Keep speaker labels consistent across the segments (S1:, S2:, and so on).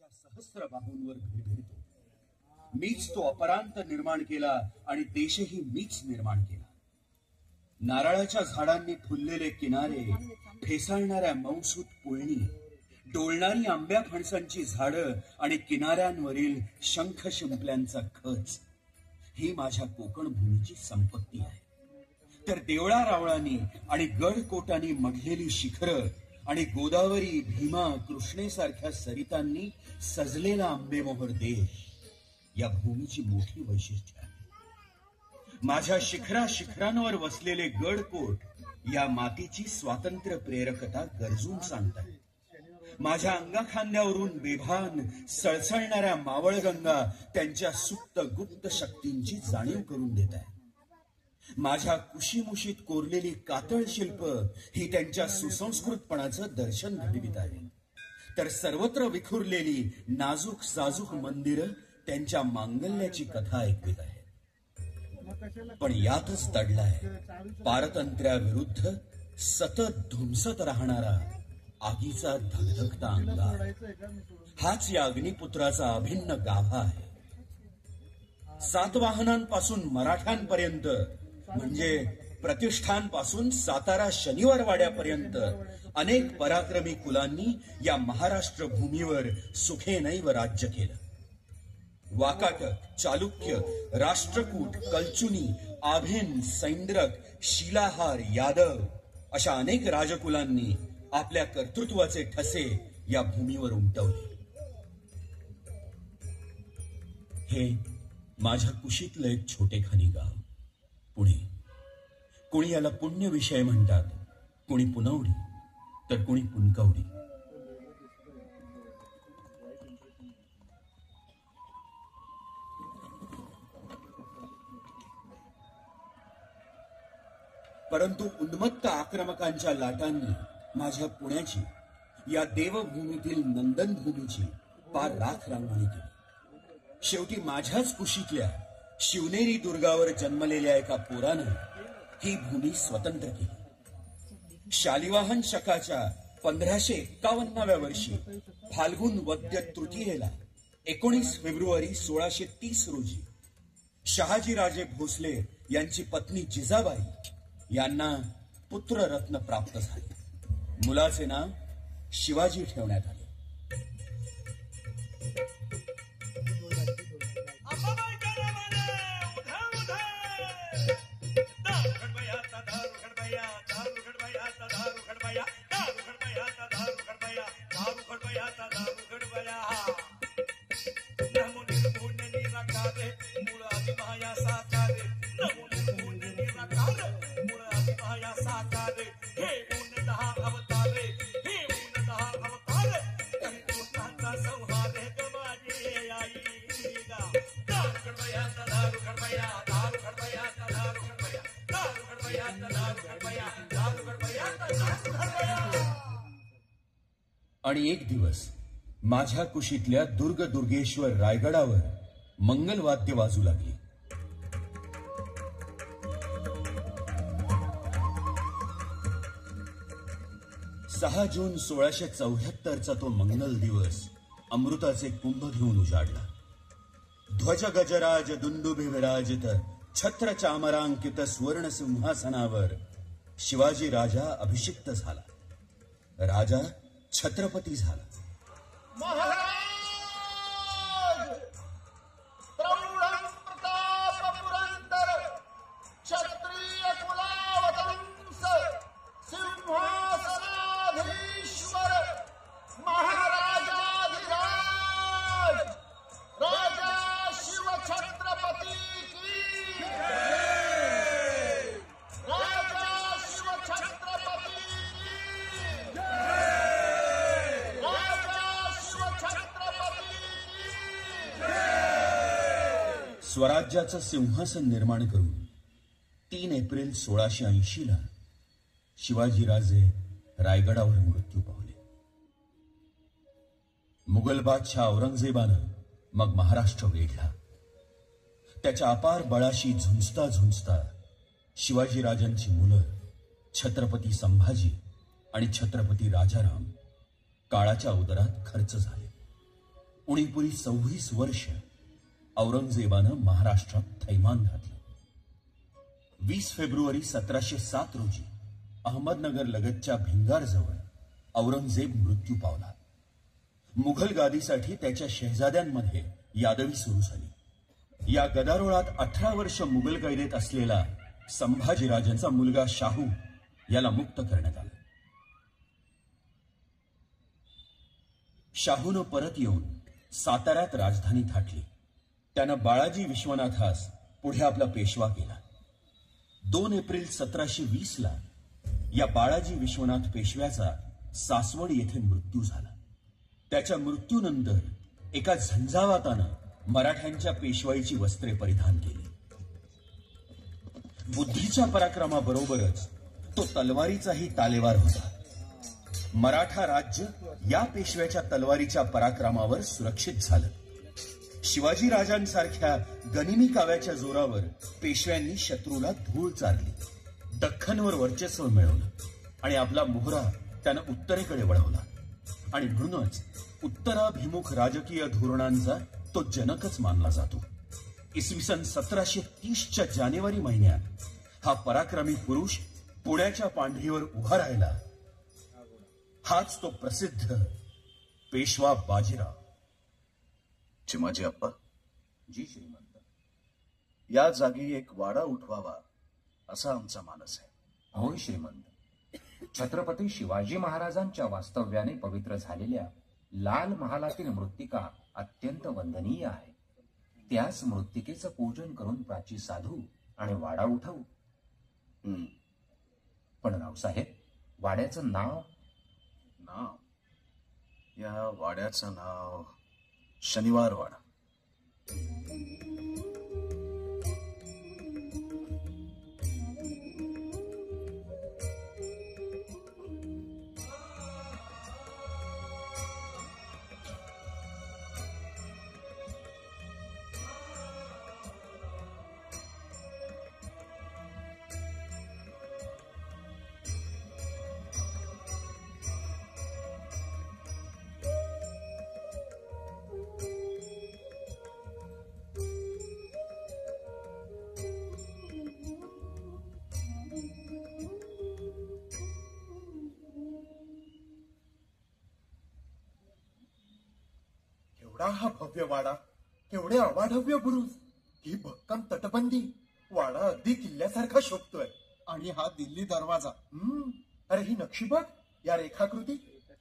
S1: माझ्या सहस्र बाहूंवर भिरभिरतो। मीच तो अपरांत निर्माण केला आणि देशही मीच निर्माण केला। नारळाच्या झाडांनी फुललेले किनारे, फेसाळणाऱ्या मौसूत पुळणी, डोलणारी आंब्या फणसांची झाडं आणि किनाऱ्यांवरील शंख शिंपल्यांचा खच, ही माझ्या कोकण भूमीची संपत्ती आहे। तर देवळा रावळांनी आणि गडकोटांनी मढलेली शिखरं आणि गोदावरी, भीमा, कृष्णेसारख्या सरितांनी सजलेला आंबेमोहर देश, या भूमीची मोठी वैशिष्ट्य आहे। माझ्या शिखरांवर वसलेले गडकोट या मातीची स्वातंत्र्य प्रेरकता गरजून सांगतात। माझ्या अंगाखांद्यावरून बेभान सळसळणाऱ्या मावळगंगा त्यांच्या सुप्त गुप्त शक्तींची जाणीव करून देत आहे। माझ्या कुशीमुशीत कोरलेली कातळ शिल्प ही त्यांच्या सुसंस्कृतपणाचं दर्शन घडवित आहे। तर सर्वत्र विखुरलेली नाजूक साजूक मंदिरं त्यांच्या मांगल्याची कथा ऐकवित आहे। पण यातच दडलाय पारतंत्र्याविरुद्ध सतत धुमसत राहणारा आगीचा धगधगता अंगार। हाच या अग्निपुत्राचा अभिन्न गाभा आहे। सातवाहनांपासून मराठ्यांपर्यंत, म्हणजे प्रतिष्ठानपासून सातारा शनिवारवाड्यापर्यंत अनेक पराक्रमी कुलांनी या महाराष्ट्र भूमीवर सुखेनैव राज्य केलं। वाकाटक, चालुक्य, राष्ट्रकूट, कलचुनी, आभेन, सैंद्रक, शिलाहार, यादव अशा अनेक राजकुलांनी आपल्या कर्तृत्वाचे ठसे या भूमीवर उमटवले। हे माझ्या कुशीतलं एक छोटेखानी गाव पुणे। कोणी याला पुण्य विषय म्हणतात, कोणी पुनवडी, तर कोणी पुनकवडी। परंतु उन्मत्त आक्रमकांच्या लाटांनी माझ्या पुण्याची, या देवभूमीतील नंदनभूमीची पार राख रांगोळी केली। शेवटी माझ्याच कुशीतल्या शिवनेरी दुर्गावर जन्मलेल्या एका पोरानं ही भूमी स्वतंत्र केली। शालिवाहन शकाच्या 1551व्या वर्षी फाल्गुन वद्य तृतीयेला 19 फेब्रुवारी 1630 रोजी शहाजीराजे भोसले यांची पत्नी जिजाबाई यांना पुत्ररत्न प्राप्त झाले। मुलाचे नाव शिवाजी ठेवण्यात आले। आणि एक दिवस माझ्या कुशीतल्या दुर्गेश्वर रायगडावर मंगलवाद्य वाजू लागली। सहा जून 1674चा तो मंगल दिवस अमृताचे कुंभ घेऊन उजाडला। ध्वज गजराज दुंदुभि विराजित छत्र चामरांकित स्वर्ण सिंहासनावर शिवाजी राजा अभिषिक्त झाला। राजा छत्रपती झाला।
S2: महाराज प्रौढं प्रताप पुरंदर क्षत्रिय कुलावतंस सिंहासनाधीश्वर महाराजाधिराज राजा शिव छत्रपती की जय। राजा शिव छत्रपती की जय।
S1: स्वराज्याचं सिंहासन निर्माण करून 3 एप्रिल 1680ला शिवाजीराजे रायगडावर मृत्यू पावले। मुघल बादशाह औरंगजेबानं मग महाराष्ट्र वेढला। त्याच्या अपार बळाशी झुंजता झुंजता शिवाजीराजांची मुलं छत्रपती संभाजी आणि छत्रपती राजाराम काळाच्या उदरात खर्च झाले। उणीपुरी 26 वर्ष औरंगजेबानं महाराष्ट्रात थैमान घातलं. 20 फेब्रुवारी 1707 रोजी अहमदनगर लगतच्या भिंगारजवळ औरंगजेब मृत्यू पावला. मुघल गादीसाठी त्याच्या शहजाद्यांमध्ये यादवी सुरू झाली. या गदारोळात 18 वर्ष मुघल कैदेत असलेला संभाजीराजांचा मुलगा शाहू याला मुक्त करण्यात आलं. शाहूनं परत येऊन साताऱ्यात राजधानी थाटली. त्यानं बाळाजी विश्वनाथास पुढे आपला पेशवा केला. 2 एप्रिल 1720 ला या बाळाजी विश्वनाथ पेशव्याचा सासवड येथे मृत्यू झाला. त्याच्या मृत्यूनंतर एका झंझावातानं मराठ्यांच्या पेशवाईची वस्त्रे परिधान केली. बुद्धीच्या पराक्रमाबरोबरच तो तलवारीचाही तालेवार होता. मराठा राज्य या पेशव्याच्या तलवारीच्या पराक्रमावर सुरक्षित झालं. शिवाजी राजांसारख्या गनिमी काव्याच्या जोरावर पेशव्यांनी शत्रूला धूळ चारली, दख्खनवर वर्चस्व मिळवलं आणि आपला मोहरा त्यानं उत्तरेकडे वळवला. आणि म्हणूनच उत्तराभिमुख राजकीय धोरणांचा तो जनकच मानला जातो. इसवी सन 1730च्या जानेवारी महिन्यात हा पराक्रमी पुरुष पुण्याच्या पांढरीवर उभा राहिला. हाच तो प्रसिद्ध पेशवा बाजीराव.
S3: चिमाजी अप्पा,
S4: जी श्रीमंत.
S3: या जागी एक वाडा उठवावा असा आमचा मानस आहे.
S4: होय श्रीमंत. छत्रपती शिवाजी महाराजांच्या वास्तव्याने पवित्र झालेल्या लाल महालातील मृत्तिका अत्यंत वंदनीय आहे. त्याच मृत्तिकेचं पूजन करून प्राची साधू आणि वाडा उठवू. पण रावसाहेब, वाड्याचं नाव
S3: या वाड्याचं नाव शनिवार वाडा.
S5: हा भव्य वाडा, केवढे अवाढव्य बुरुज, ही भक्कम तटबंदी, वाडा अगदी किल्ल्यासारखा शोभतोय. आणि हा दिल्ली दरवाजा, अरे ही नक्षी बघ, या रेखाकृती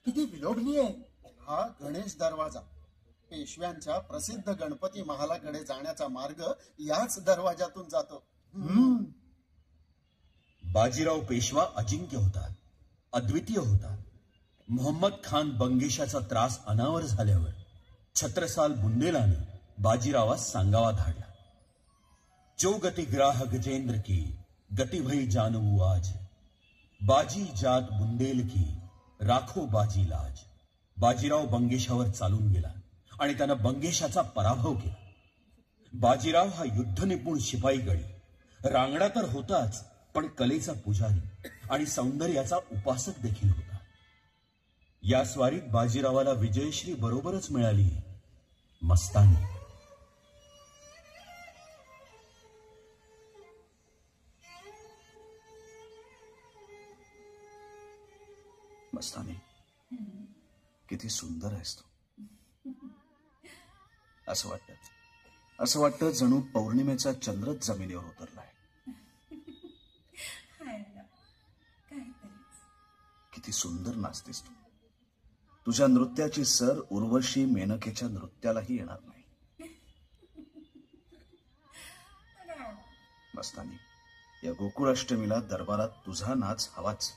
S5: किती विलोभनीय आहे. हा गणेश दरवाजा, पेशव्यांच्या प्रसिद्ध गणपती महालाकडे जाण्याचा मार्ग याच दरवाजातून जातो.
S1: बाजीराव पेशवा अजिंक्य होता, अद्वितीय होता. मोहम्मद खान बंगेशाचा त्रास अनावर झाल्यावर छत्रसाल बुंदेलाने बाजीरावास सांगावा धाडला. जो गति ग्राह गजेंद्र की, गति भई जानवू आज, बाजी जात बुंदेल की, राखो बाजी लाज. बाजीराव बंगेशावर चालून गेला आणि त्यानं बंगेशाचा पराभव केला. बाजीराव हा युद्धनिपुण शिपाई गडी, रांगडा तर होताच, पण कलेचा पुजारी आणि सौंदर्याचा उपासक देखील होता. या स्वारीत बाजीरावाला विजयश्री बरोबरच मिळाली मस्तानी.
S3: मस्तानी, किती सुंदर आहेस तू. असं वाटतं जणू पौर्णिमेचा चंद्रच जमिनीवर उतरलाय. किती सुंदर नाचतेस तू. तुझ्या नृत्याची सर उर्वशी मेनकेच्या नृत्यालाही येणार नाही. मस्तानी, या गोकुळाष्टमीला दरबारात तुझा नाच हवाच.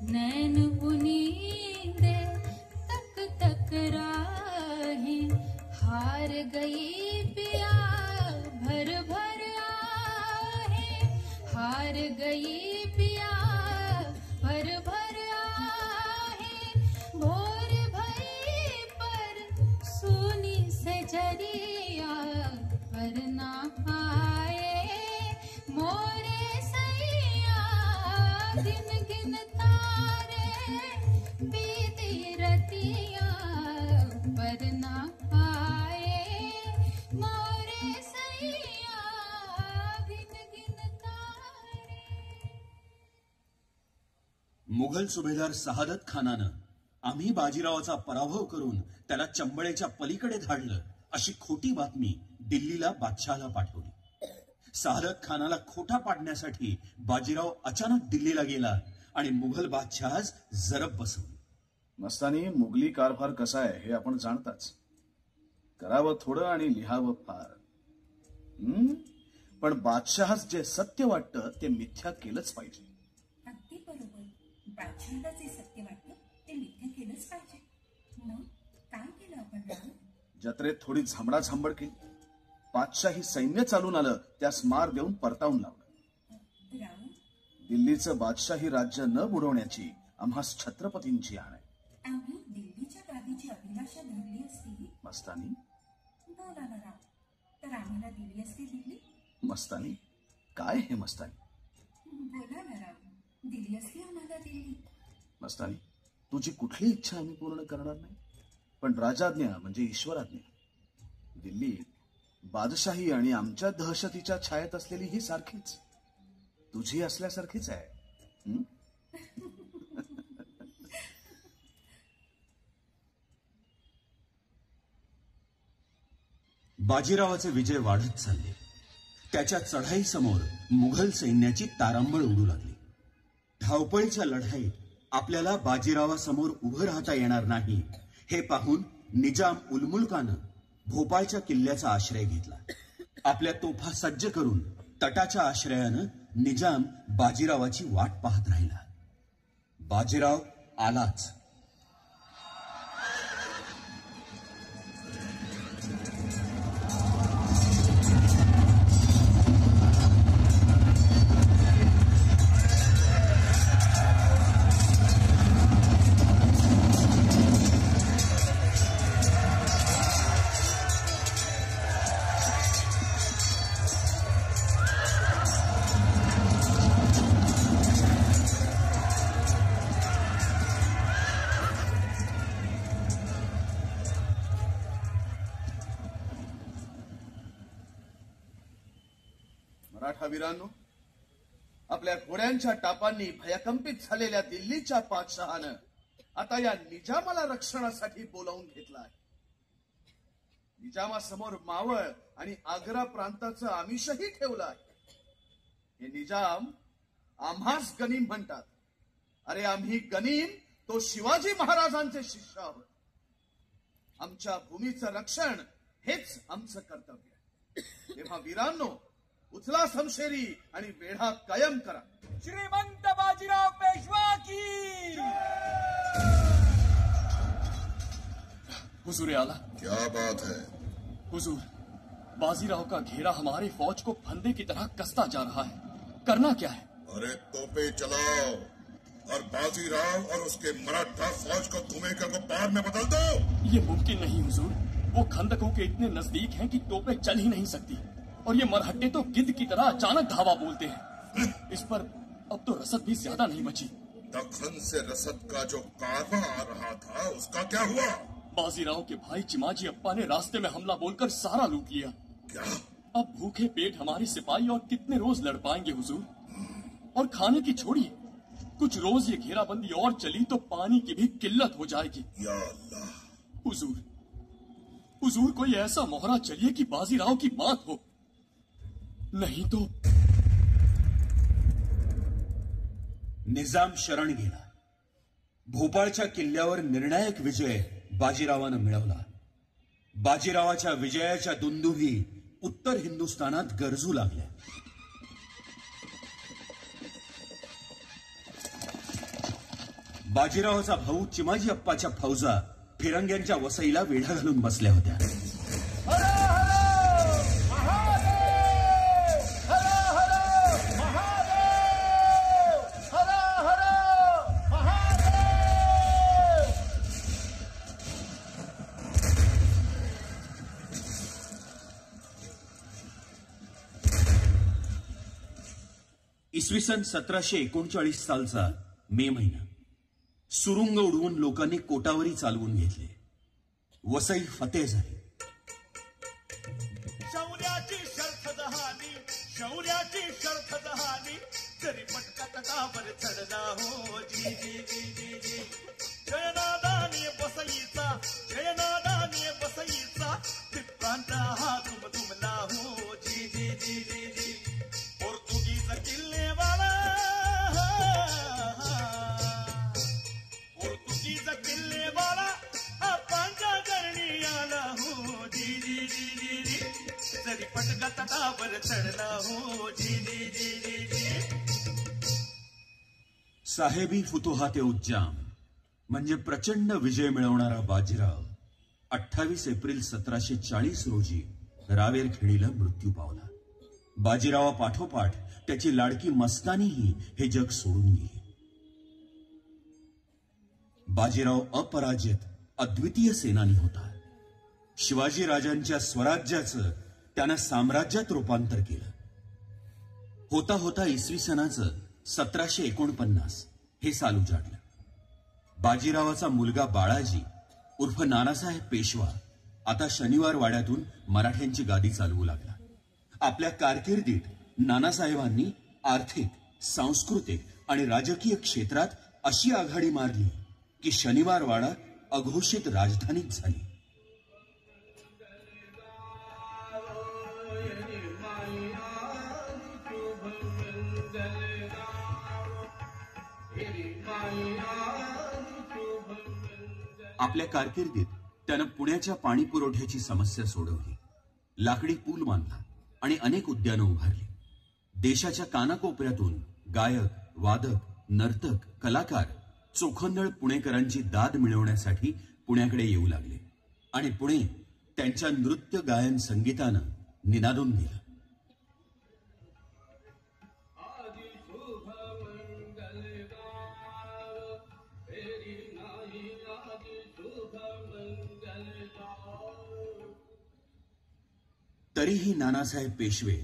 S6: नैन बुनीदे तक तक राहे, हार गई पिया भर भर आहे, हार गई पिया भर भर आहे, भोर भई पर सुनी सजरिया पर ना आए, मोरे सैया गिन गिन तारे बीती रतिया पर ना आए, मोरे सैया गिन गिन तारे.
S1: मुघल सुभेदार सहादत खानानं आम्ही बाजीरावाचा पराभव करून त्याला चंबळेच्या पलीकडे धाडलं अशी खोटी बातमी दिल्लीला बादशहाला पाठवली. सहादत खानाला खोटा पाडण्यासाठी बाजीराव अचानक दिल्लीला गेला आणि मुघल बादशहास जरब बसवली.
S3: मस्तानी, मुघली कारभार कसा आहे हे आपण जाणताच. करावं थोडं आणि लिहावं फार. पण बादशहास जे सत्य वाटतं ते मिथ्या केलंच पाहिजे.
S7: अगदी बरोबर. बादशहाला जे सत्य वाटतं ते मिथ्या केलंच पाहिजे. मग काय केलं आपण राव?
S3: जत्रेत थोडी झांबडाझांबड केली. बादशाही सैन्य चालून आलं, त्यास मार देऊन परतावून लावलं.
S7: राव,
S3: दिल्लीचं बादशाही राज्य न बुडवण्याची आम्हास छत्रपतींची आण आहे.
S7: आम्ही दिल्लीच्या गादीची अभिलाषा धरली असती.
S3: मस्तानी,
S7: बोला ना राव, तर आम्हाला दिली असती दिल्ली.
S3: मस्तानी, काय हे मस्तानी?
S7: बोला ना राव, दिली असती आम्हाला दिल्ली.
S3: मस्तानी, तुझी कुठली इच्छा आम्ही पूर्ण करणार नाही, पण राजाज्ञा म्हणजे ईश्वराज्ञा. दिल्लीत बादशाही आणि आमच्या दहशतीच्या छायेत असलेली ही सारखीच, तुझी असल्यासारखीच आहे.
S1: बाजीरावाचे विजय वाढत चालले. त्याच्या चढाईसमोर मुघल सैन्याची तारांबळ उडू लागली. धावपळीच्या लढाईत आपल्याला बाजीरावासमोर उभं राहता येणार नाही हे पाहून निजाम उलमुलकानं भोपाळच्या किल्ल्याचा आश्रय घेतला. आपल्या तोफा सज्ज करून तटाच्या आश्रयानं निजाम बाजीरावाची वाट पाहत राहिला. बाजीराव आलाच.
S3: मराठा वीरांनो, आपल्या घोड्यांच्या टापांनी भयकंपित झालेल्या दिल्लीच्या बादशहानं आता या निजामाला रक्षणासाठी बोलावून घेतला आहे. निजामासमोर मावळ आणि आग्रा प्रांताचं आमिषही ठेवलं आहे. हे निजाम आम्हास गनीम म्हणतात. अरे आम्ही गनीम तो शिवाजी महाराजांचे शिष्य आहोत. आमच्या भूमीचं रक्षण हेच आमचं कर्तव्य आहे. तेव्हा वीरांनो, उचला समशेरी आणि वेढा कायम करा.
S8: श्रीमंत बाजीराव पेशवा की
S9: हुजूर आला.
S2: क्या बात है?
S9: हुजूर, बाजीराव का घेरा हमारे फौज को फंदे की तरह कसता जा रहा है. करना क्या है?
S2: अरे तोपे चलाओ और बाजीराव और उसके मराठा फौज को धुएं को पार में बदल दो.
S9: ये मुमकिन नहीं हुजूर. वो खंदकों के इतने नजदीक हैं कि तोपें चल ही नहीं सकती, और ये मरहट्टे तो गिद्ध की तरह अचानक धावा बोलते हैं. इस पर अब तो रसद भी ज्यादा नहीं बची.
S2: दखन से रसद का जो कारवां आ रहा था उसका क्या हुआ?
S9: बाजीराव के भाई चिमाजी अप्पा ने रास्ते में हमला बोलकर सारा लूट लिया.
S2: क्या?
S9: अब भूखे पेट हमारे सिपाही और कितने रोज लड़ पाएंगे हुजूर? और खाने की छोड़िए, कुछ रोज ये घेराबंदी और चली तो पानी की भी किल्लत हो जाएगी.
S2: या अल्लाह!
S9: हुजूर, हुजूर कोई ऐसा मोहरा चलिए कि बाजीराव की बात हो, नहीं तो.
S1: निजाम शरण गेला. भोपाळच्या किल्ल्यावर निर्णायक विजय बाजीरावानं मिळवला. बाजीरावाच्या विजयाच्या दुंदुभी उत्तर हिंदुस्थानात गरजू लागल्या. बाजीरावाचा भाऊ चिमाजी अप्पाच्या फौजा फिरंग्यांच्या वसईला वेढा घालून बसल्या होत्या. इसवी सन 1739 सालचा मे महिना. सुरुंग उडवून लोकांनी कोटावरी चालवून घेतले. वसई फतेह झाली.
S10: शौर्याची शर्थ दहानी, शौर्याची शर्थ दहानी, तरी पटका तटावर चढला हो जी जी जी जी जी. जयनादाने बसईचा, जयनादाने बसईचा, प्रांत हा दुमदुमला हो जी जी जी जी जी. पोर्तुगीज किल्लेवाला, पोर्तुगीज किल्लेवाला हा पांचा करणी आला हो जी जी जी जी जी. तरी पटका तटावर चढला हो जी जी जी जी जी.
S1: साहेबी फुतुहात उज्जाम म्हणजे प्रचंड विजय मिळवणारा बाजीराव 28 एप्रिल 1740 रोजी रावेरखेडीला मृत्यू पावला. बाजीरावा पाठोपाठ त्याची लाडकी मस्तानीही हे जग सोडून गेली. बाजीराव अपराजित अद्वितीय सेनानी होता. शिवाजी राजांच्या स्वराज्याचं त्यानं साम्राज्यात रूपांतर केलं. होता होता इसवी सनाचं 1749 हे साल उजाडलं. बाजीरावाचा मुलगा बाळाजी उर्फ नानासाहेब पेशवा आता शनिवार वाड्यातून मराठ्यांची गादी चालवू लागला. आपल्या कारकिर्दीत नानासाहेबांनी आर्थिक, सांस्कृतिक आणि राजकीय क्षेत्रात अशी आघाडी मारली की शनिवार वाडा अघोषित राजधानीच झाली. आपल्या कारकिर्दीत त्यानं पुण्याच्या पाणी पुरवठ्याची समस्या सोडवली, लाकडी पूल बांधला आणि अनेक उद्यानं उभारली. देशाच्या कानाकोपऱ्यातून गायक, वादक, नर्तक, कलाकार चोखंदळ पुणेकरांची दाद मिळवण्यासाठी पुण्याकडे येऊ लागले आणि पुणे त्यांच्या नृत्य गायन संगीतानं निनादून गेलं. तरीही नानासाहेब पेशवे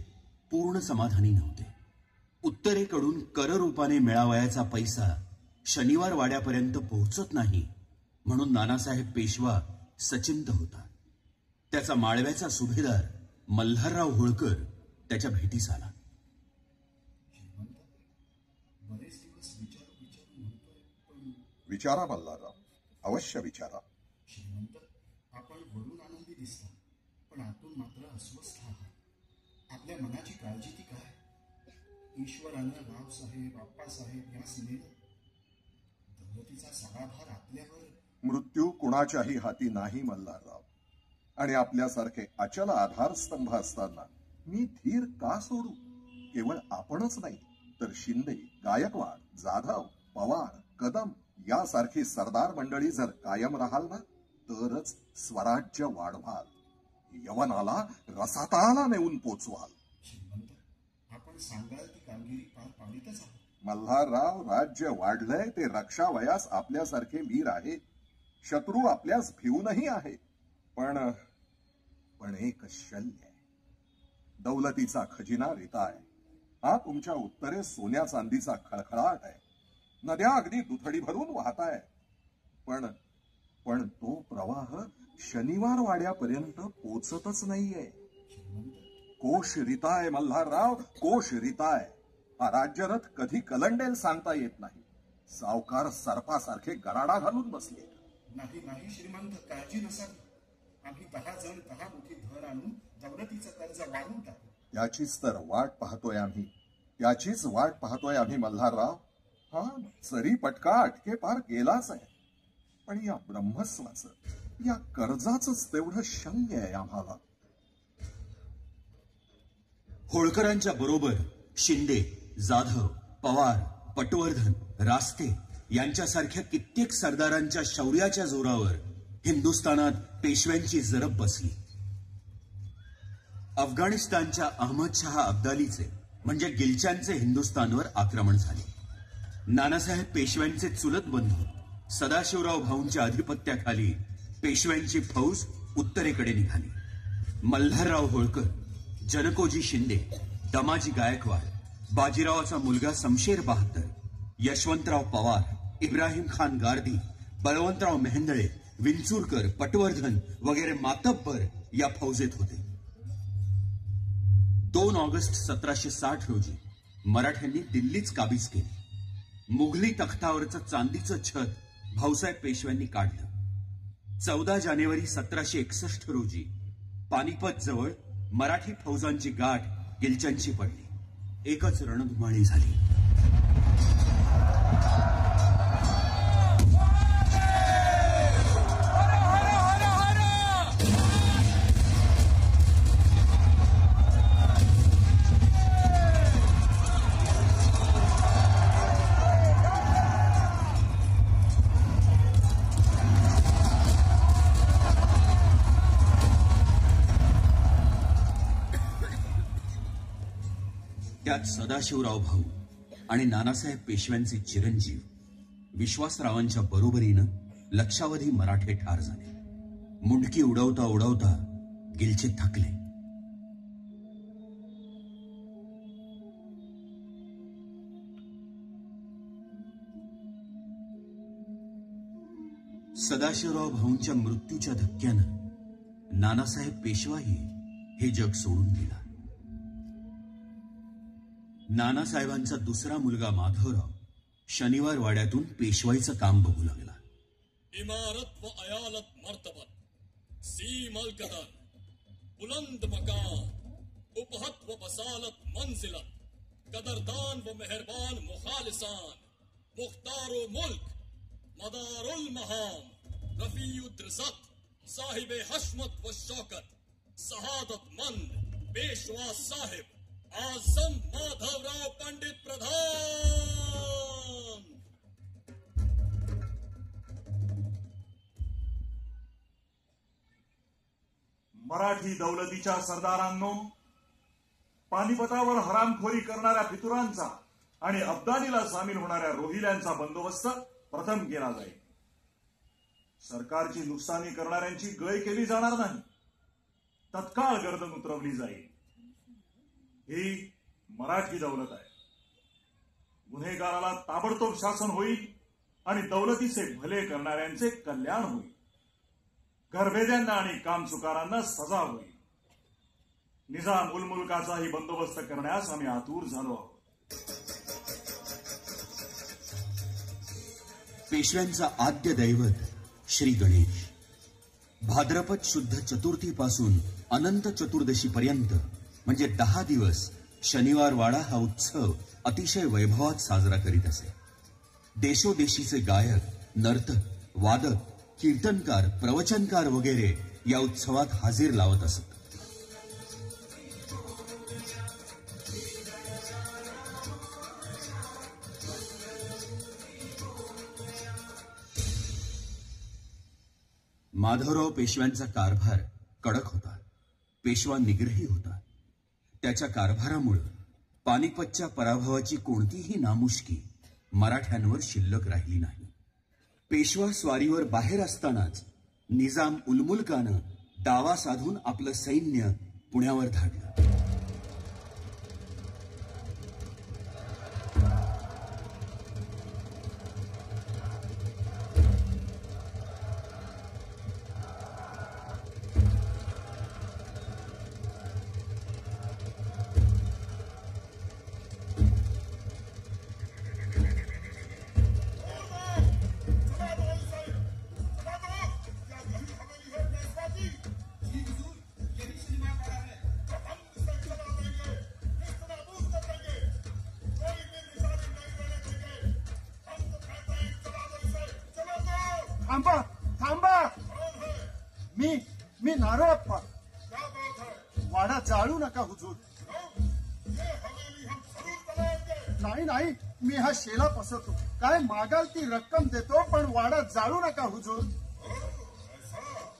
S1: पूर्ण समाधानी नव्हते. उत्तरेकडून कररूपाने मिळावयाचा पैसा शनिवार वाड्यापर्यंत पोहोचत नाही म्हणून नानासाहेब पेशवा सचिंत होता. त्याचा माळव्याचा सुभेदार मल्हारराव होळकर त्याच्या भेटीस आला.
S2: विचारा मल्हारराव, अवश्य विचारा.
S5: आपण वरून आनंदी दिसता, पण आतून मात्र अस्वस्थ आहात. आपल्या मनाची काळजी ती काय? ईश्वरानं रावसाहेब, आप्पासाहेब या सीमेनं दौलतीचा सगळा भार आपल्यावर.
S2: मृत्यू कुणाच्याही हाती नाही मल्हारराव, आणि आपल्यासारखे अचल आधारस्तंभ असताना मी धीर का सोडू? केवळ आपणच नाही तर शिंदे, गायकवाड, जाधव, पवार, कदम यासारखी सरदार मंडळी जर कायम राहाल ना तरच स्वराज्य वाढवाल, यवनाला रसाताला नेऊन पोचवाल.
S5: आपण सांगाल ती कामगिरी पार पाडीतच आहोत.
S2: मल्हारराव, राज्य वाढलंय ते रक्षावयास आपल्यासारखे वीर आहे. शत्रू आपल्यास भिवूनही आहे. पण एक शल्य आहे. दौलतीचा खजिना रिता आहे. हा तुमच्या उत्तरेस सोन्या चांदीचा खळखळाट आहे. नद्या अगदी दुथडी भरून वाहताय. पण तो प्रवाह शनिवार वाड्यापर्यंत पोचतच नाहीये. कोश रिताय मल्हारराव, कोश रिताय. हा राज्यरथ कधी कलंडेल सांगता येत नाही. सावकार सर्पासारखे गराडा घालून बसले.
S5: नाही नाही श्रीमंत, काळजी नसावी. आम्ही 10 जण 10 मोठी धर आणून दौलतीचं कर्ज वाढवून टाकू.
S2: त्याचीच तर वाट पाहतोय आम्ही. त्याचीच वाट पाहतोय आम्ही मल्हारराव. हा जरी पटका अटके पार गेलाच आहे, पण या ब्रह्मस्वाचं, या कर्जाचंच तेवढं शल्य आहे आम्हाला.
S1: होळकरांच्या बरोबर शिंदे, जाधव, पवार, पटवर्धन, रास्ते यांच्यासारख्या कित्येक सरदारांच्या शौर्याच्या जोरावर हिंदुस्थानात पेशव्यांची जरब बसली. अफगाणिस्तानच्या अहमद शहा अब्दालीचे म्हणजे गिलच्यांचे हिंदुस्थानवर आक्रमण झाले. नानासाहेब पेशव्यांचे चुलत बंधू सदाशिवराव भाऊंच्या अधिपत्याखाली पेशव्यांची फौज उत्तरेकडे निघाली. मल्हारराव होळकर, जनकोजी शिंदे, दमाजी गायकवाड, बाजीरावाचा मुलगा शमशेर बहादर, यशवंतराव पवार, इब्राहिम खान गारदी, बळवंतराव मेहेंदळे, विंचुरकर, पटवर्धन वगैरे मातब्बर या फौजेत होते. 2 ऑगस्ट 1760 रोजी मराठ्यांनी दिल्लीच काबीज केली. मुघली तख्तावरचं चांदीचं छत भाऊसाहेब पेशव्यांनी काढलं. 14 जानेवारी 1761 रोजी पानिपत जवळ मराठी फौजांची गाठ गिलच्यांची पडली. एकच रणधुमाळी झाली. त्यात सदाशिवराव भाऊ आणि नानासाहेब पेशव्यांचे चिरंजीव विश्वासरावांच्या बरोबरीनं लक्षावधी मराठे ठार झाले. मुंडकी उडवता उडवता गिलचे थकले. सदाशिवराव भाऊंच्या मृत्यूच्या धक्क्यानं नानासाहेब पेशवाही हे जग सोडून गेला. नानासाहेबांचा दुसरा मुलगा माधवराव शनिवार वाड्यातून पेशवाईचं काम बघू लागला.
S9: इमारत व अयालत मर्तबत सीमल कदर बुलंद मकान उपहत व बसालत मंजिलत कदरदान व मेहरबान मुखालिसान मुख्तारो मुल्क मदारुल महाम रफीउद्रिज़त साहिब हशमत व शौकत सहादत मंद पेशवा साहिब आजम माधवराव पंडित प्रधान.
S10: मराठी दौलतीच्या सरदारांनो, पानिपतावर हरामखोरी करणाऱ्या फितुरांचा आणि अब्दालीला सामील होणाऱ्या रोहिल्यांचा बंदोबस्त प्रथम केला जाईल. सरकारची नुकसानी करणाऱ्यांची गय केली जाणार नाही. तत्काळ गर्दन उतरवली जाईल. ही मराठी दौलत आहे. गुन्हेगाराला ताबडतोब शासन होईल आणि दौलतीचे भले करणाऱ्यांचे कल्याण होईल. घरभेद्यांना आणि कामचुकारांना सजा होईल. निजाम उल मुल्काचाही बंदोबस्त करण्यास आम्ही आतुर झालो आहोत.
S1: पेशव्यांचा आद्य दैवत श्री गणेश भाद्रपद शुद्ध चतुर्थीपासून अनंत चतुर्दशी पर्यंत म्हणजे 10 दिवस शनिवार वाडा हा उत्सव अतिशय वैभवात साजरा करीत असे. देशोदेशीचे गायक, नर्तक, वादक, कीर्तनकार, प्रवचनकार वगैरे या उत्सवात हाजीर लावत असत. माधवराव पेशव्यांचा कारभार कडक होता. पेशवा निग्रही होता. त्याच्या कारभारामुळे पानिपतच्या पराभवाची कोणतीही नामुष्की मराठ्यांवर शिल्लक राहिली नाही. पेशवा स्वारीवर बाहेर असतानाच निजाम उलमुल्कानं दावा साधून आपलं सैन्य पुण्यावर धाडलं.
S5: थांबा थांबा. मी नारळप्पा. वाडा जाळू नका हुजूर. नाही मी हा शेला पसरतो. काय मागाल ती रक्कम देतो, पण वाडा जाळू नका हुजूर.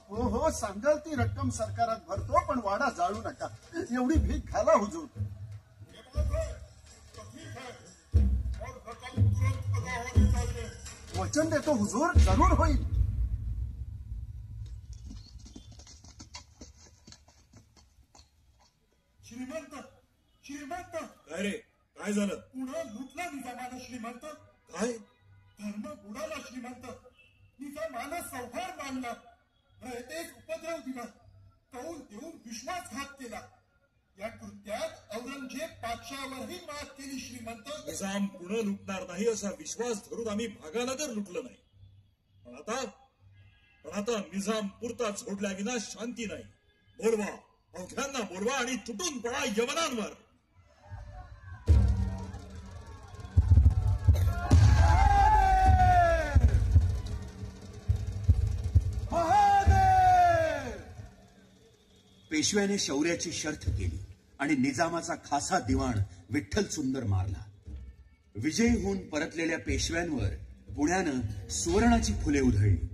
S5: हो हो, सांगाल ती रक्कम सरकारात भरतो, पण वाडा जाळू नका. एवढी भीक घाला हुजूर. वचन देतो हुजूर, जरूर होईल.
S11: श्रीमंत श्रीमंत
S10: काय रे, काय झालं?
S11: पुढे लुटला निजामानं श्रीमंत.
S10: काय?
S11: धर्म बुडाला श्रीमंत. निजामानं सौहार मानला, रयतेस उपद्रव दिला, कौल देऊन विश्वासघात केला. या कृत्यात औरंगजेब बादशाहवरही मात केली श्रीमंत.
S10: निजाम पुन्हा लुटणार नाही असा विश्वास धरून आम्ही भागानगर लुटलं नाही. पण आता निजाम पुरता झोडल्या विना शांती नाही. बोलवा, अवघ्यांना बोलवा आणि तुटून पडा यवनांवर.
S1: पेशव्याने शौर्याची शर्थ केली आणि निजामाचा खासा दिवाण विठ्ठल सुंदर मारला. विजयी होऊन परतलेल्या पेशव्यांवर पुण्यानं सुवर्णाची फुले उधळली.